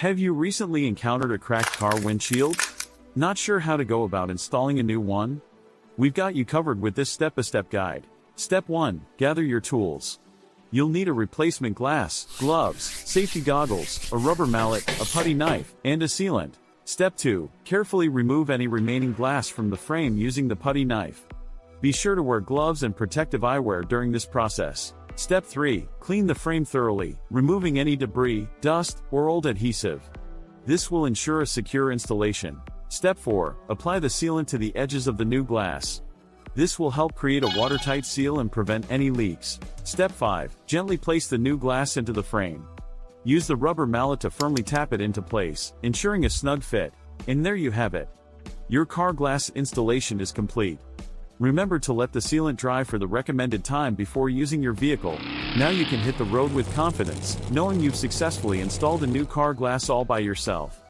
Have you recently encountered a cracked car windshield? Not sure how to go about installing a new one? We've got you covered with this step-by-step guide. Step 1. Gather your tools. You'll need a replacement glass, gloves, safety goggles, a rubber mallet, a putty knife, and a sealant. Step 2. Carefully remove any remaining glass from the frame using the putty knife. Be sure to wear gloves and protective eyewear during this process. Step 3. Clean the frame thoroughly, removing any debris, dust, or old adhesive. This will ensure a secure installation. Step 4. Apply the sealant to the edges of the new glass. This will help create a watertight seal and prevent any leaks. Step 5. Gently place the new glass into the frame. Use the rubber mallet to firmly tap it into place, ensuring a snug fit. And there you have it. Your car glass installation is complete. Remember to let the sealant dry for the recommended time before using your vehicle. Now you can hit the road with confidence, knowing you've successfully installed a new car glass all by yourself.